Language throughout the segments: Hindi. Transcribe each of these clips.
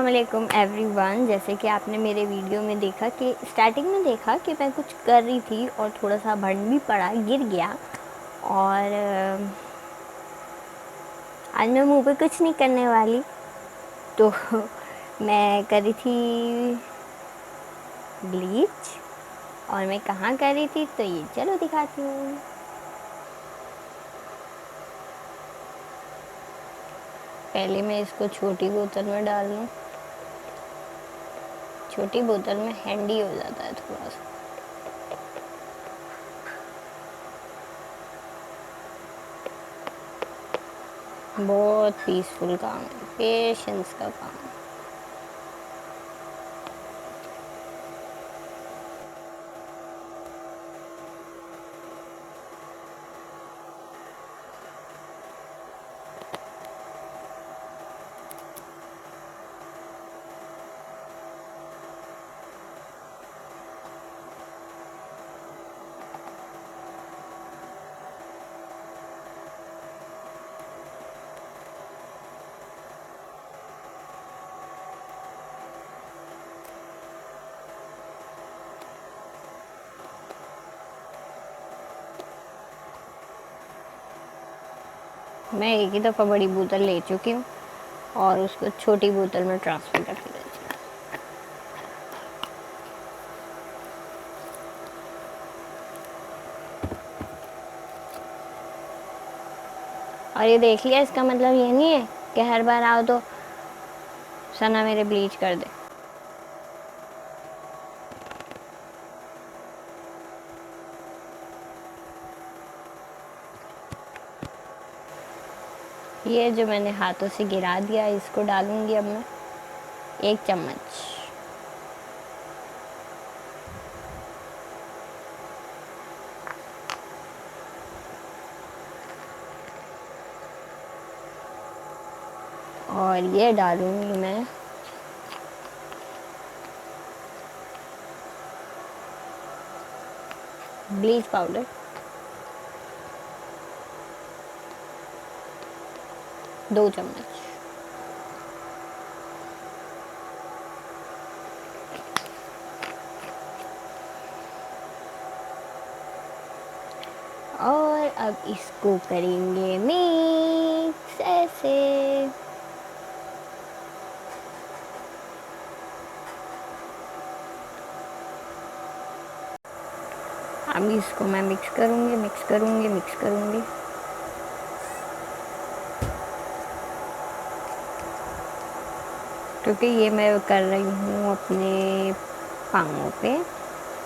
अस्सलाम वालेकुम एवरीवन। जैसे कि आपने मेरे वीडियो में देखा कि स्टार्टिंग में देखा कि मैं कुछ कर रही थी और थोड़ा सा भंड भी पड़ा, गिर गया। और आज मैं मुंह पे कुछ नहीं करने वाली। तो मैं कर रही थी ब्लीच। और मैं कहाँ कर रही थी तो ये चलो दिखाती हूँ। पहले मैं इसको छोटी बोतल में डाल लूँ। छोटी बोतल में हैंडी हो जाता है थोड़ा सा। बहुत पीसफुल काम है, पेशेंस का काम है। मैं एक ही दफ़ा बड़ी बोतल ले चुकी हूँ और उसको छोटी बोतल में ट्रांसफ़र करती रहती हूँ। और ये देख लिया, इसका मतलब ये नहीं है कि हर बार आओ तो सना मेरे ब्लीच कर दे। ये जो मैंने हाथों से गिरा दिया, इसको डालूंगी अब मैं 1 चम्मच। और ये डालूंगी मैं ब्लीच पाउडर 2 चम्मच। और अब इसको करेंगे मिक्स ऐसे। अब इसको मैं मिक्स करूंगी, मिक्स करूंगी, मिक्स करूंगी। क्योंकि ये मैं कर रही हूँ अपने पाँवों पे,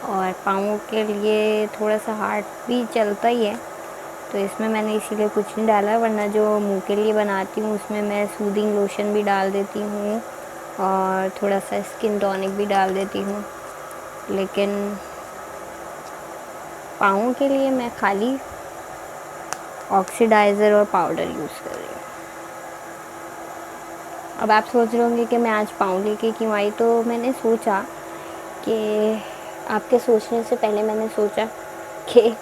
और पाँवों के लिए थोड़ा सा हार्ड भी चलता ही है, तो इसमें मैंने इसीलिए कुछ नहीं डाला। वरना जो मुंह के लिए बनाती हूँ उसमें मैं सूदिंग लोशन भी डाल देती हूँ और थोड़ा सा स्किन टॉनिक भी डाल देती हूँ। लेकिन पाँवों के लिए मैं खाली ऑक्सीडाइज़र और पाउडर यूज़ कर रही हूँ। अब आप सोच रहे होंगे कि मैं आज पाँव लेके क्यों आई, तो मैंने सोचा कि आपके सोचने से पहले मैंने सोचा कि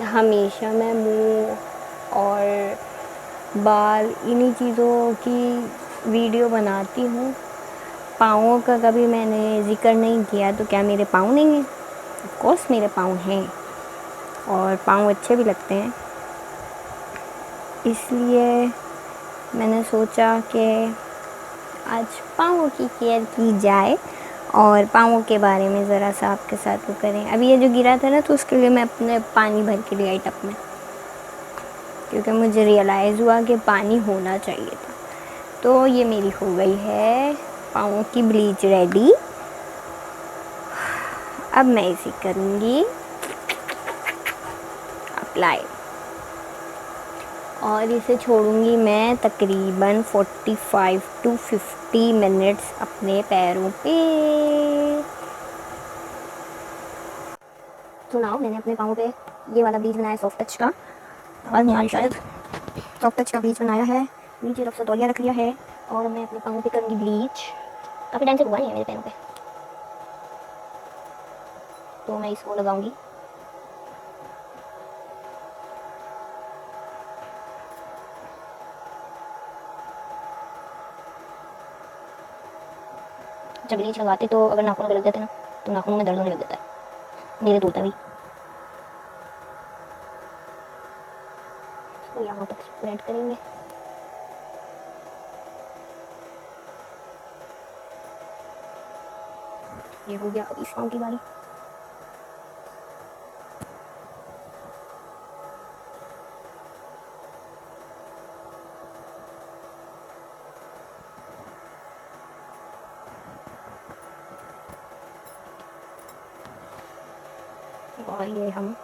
हमेशा मैं मुंह और बाल इन्हीं चीज़ों की वीडियो बनाती हूँ, पाँवों का कभी मैंने ज़िक्र नहीं किया। तो क्या मेरे पाँव नहीं हैं? ऑफ कोर्स मेरे पाँव हैं और पाँव अच्छे भी लगते हैं। इसलिए मैंने सोचा कि आज पाँवों की केयर की जाए और पाँवों के बारे में ज़रा सा आपके साथ वो करें। अभी ये जो गिरा था ना, तो उसके लिए मैं अपने पानी भर के ले आई टब में, क्योंकि मुझे रियलाइज़ हुआ कि पानी होना चाहिए था। तो ये मेरी हो गई है पाँवों की ब्लीच रेडी। अब मैं इसे करूँगी अप्लाई और इसे छोड़ूंगी मैं तकरीबन 45 to 50 मिनट्स अपने पैरों पे। सुनाओ, मैंने अपने पाँव पे ये वाला ब्लीच बनाया सॉफ्ट टच का, और नहीं शायद सॉफ्ट टच का ब्लीच बनाया है। नीचे रफ सा तौलिया रख लिया है और मैं अपने पाँव पे करूँगी ब्लीच। काफ़ी टाइम से हुआ नहीं है मेरे पैरों पे, तो मैं इसको लगाऊंगी। जब ब्लीच लगाते तो अगर नाखूनों पे लग जाते ना तो नाखूनों में दर्द होने लग जाता है, मेरे तो होता भी। तो यहाँ तक स्प्रेड करेंगे। ये हो गया इस पाँव की बारी। और ये हम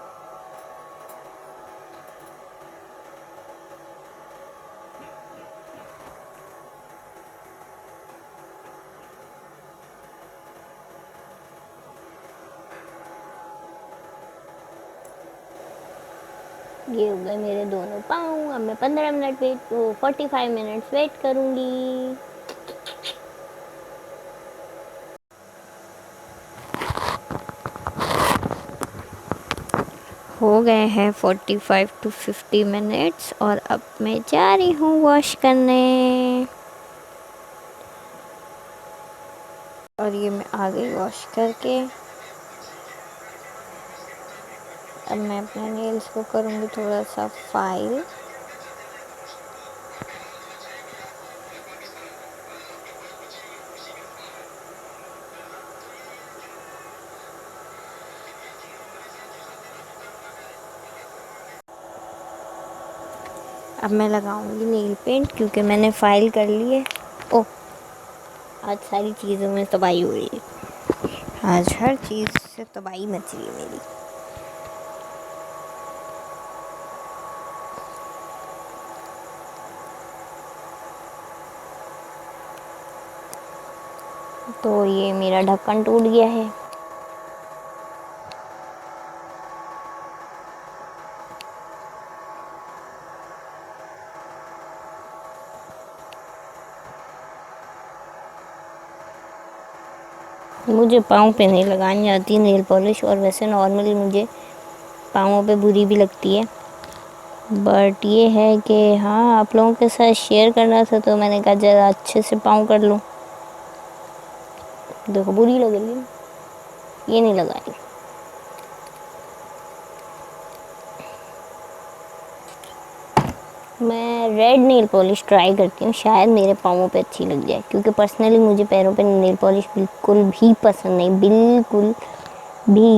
ये हो गए मेरे दोनों पाँव। अब मैं 15 मिनट वेट 45 मिनट्स वेट करूँगी। हो गए हैं 45 to 50 मिनट्स और अब मैं जा रही हूँ वॉश करने। और ये मैं आ गई वॉश करके। अब मैं अपने नेल्स को करूँगी थोड़ा सा फाइल। अब मैं लगाऊंगी नेल पेंट क्योंकि मैंने फाइल कर ली है। ओह, आज सारी चीज़ों में तबाही हो रही है, आज हर चीज़ से तबाही मच रही है मेरी। तो ये मेरा ढक्कन टूट गया है। मुझे पाँव पे नहीं लगानी आती नेल पॉलिश, और वैसे नॉर्मली मुझे पाँवों पे बुरी भी लगती है, बट ये है कि हाँ आप लोगों के साथ शेयर करना था तो मैंने कहा ज़रा अच्छे से पाँव कर लूँ। देखो बुरी लग रही है, ये नहीं लगा रही। मैं रेड नेल पॉलिश ट्राई करती हूँ, शायद मेरे पाँवों पे अच्छी लग जाए, क्योंकि पर्सनली मुझे पैरों पे नेल पॉलिश बिल्कुल भी पसंद नहीं, बिल्कुल भी।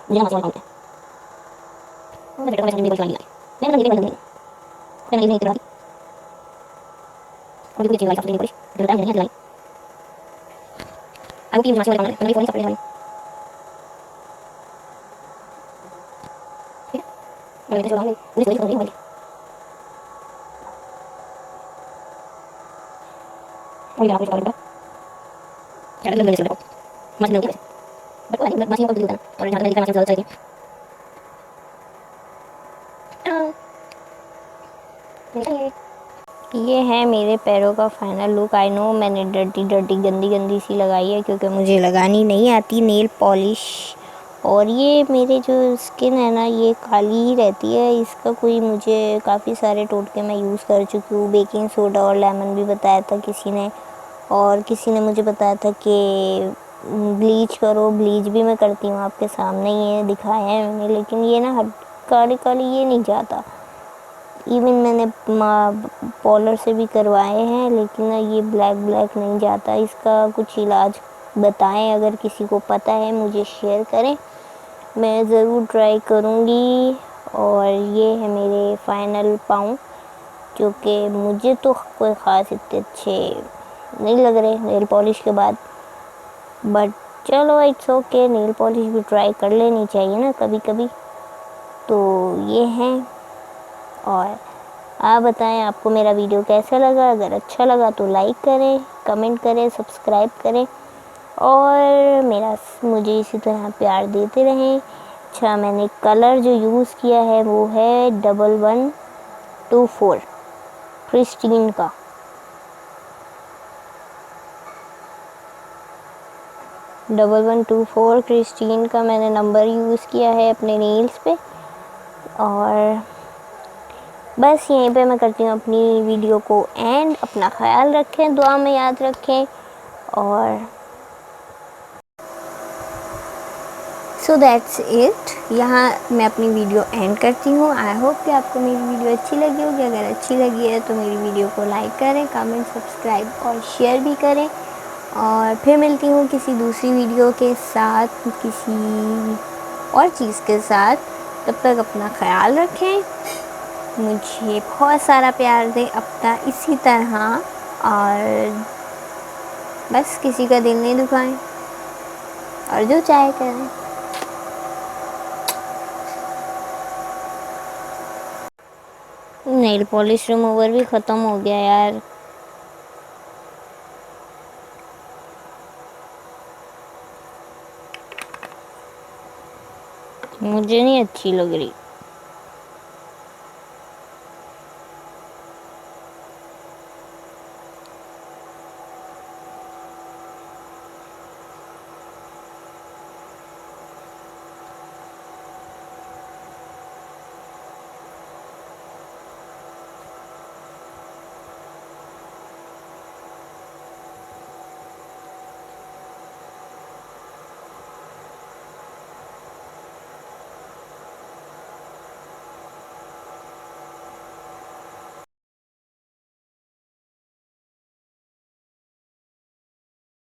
मुझे मत लगाओ। मैं बेटा वैसे नेल पॉलिश नहीं लगाई, मैं नेल पॉलिश नहीं लगाई, और भी चीज़ लगाई, नेल पॉलिश लगाई नहीं लगाई। अब की मसाला लगाना है, नेल पॉलिश अपने लगाई, ठीक है। और ये लगाऊंगी, मुझे कोई नहीं और यहाँ पे लगाऊंगा क्या लग रहा है मस्त लग रहा है, बट वो मशीन को भी होता है, और यहाँ पे लिखा मशीन ज़्यादा चाहिए। ये है मेरे पैरों का फाइनल लुक। आई नो मैंने डर्टी डर्टी गंदी गंदी सी लगाई है, क्योंकि मुझे लगानी नहीं आती नेल पॉलिश। और ये मेरे जो स्किन है ना, ये काली ही रहती है। इसका कोई मुझे काफ़ी सारे टोटके मैं यूज़ कर चुकी हूँ। बेकिंग सोडा और लेमन भी बताया था किसी ने, और किसी ने मुझे बताया था कि ब्लीच करो। ब्लीच भी मैं करती हूँ, आपके सामने ही है, दिखाया है मैंने, लेकिन ये ना काली काली ये नहीं जाता। इवन मैंने पॉलर से भी करवाए हैं, लेकिन ना ये ब्लैक ब्लैक नहीं जाता। इसका कुछ इलाज बताएं, अगर किसी को पता है मुझे शेयर करें, मैं ज़रूर ट्राई करूँगी। और ये है मेरे फाइनल पाँव, जो कि मुझे तो कोई ख़ास इतने अच्छे नहीं लग रहे नेल पॉलिश के बाद, बट चलो इट्स ओके, नेल पॉलिश भी ट्राई कर लेनी चाहिए ना कभी कभी। तो ये हैं, और आप बताएं आपको मेरा वीडियो कैसा लगा। अगर अच्छा लगा तो लाइक करें, कमेंट करें, सब्सक्राइब करें, और मुझे इसी तरह प्यार देते रहें। अच्छा, मैंने कलर जो यूज़ किया है वो है 1124 क्रिस्टीन का। डबल 1124 क्रिस्टीन का मैंने नंबर यूज़ किया है अपने नेल्स पे। और बस यहीं पे मैं करती हूँ अपनी वीडियो को एंड। अपना ख्याल रखें, दुआ में याद रखें, और सो दैट्स इट। यहाँ मैं अपनी वीडियो एंड करती हूँ। आई होप कि आपको मेरी वीडियो अच्छी लगी होगी। अगर अच्छी लगी है तो मेरी वीडियो को लाइक करें, कमेंट, सब्सक्राइब और शेयर भी करें। और फिर मिलती हूँ किसी दूसरी वीडियो के साथ, किसी और चीज़ के साथ। तब तक अपना ख्याल रखें, मुझे बहुत सारा प्यार दें अपना इसी तरह, और बस किसी का दिल नहीं दुखाएं, और जो चाहे करें। नेल पॉलिश रिमूवर भी ख़त्म हो गया यार। मुझे नहीं अच्छी लग रही।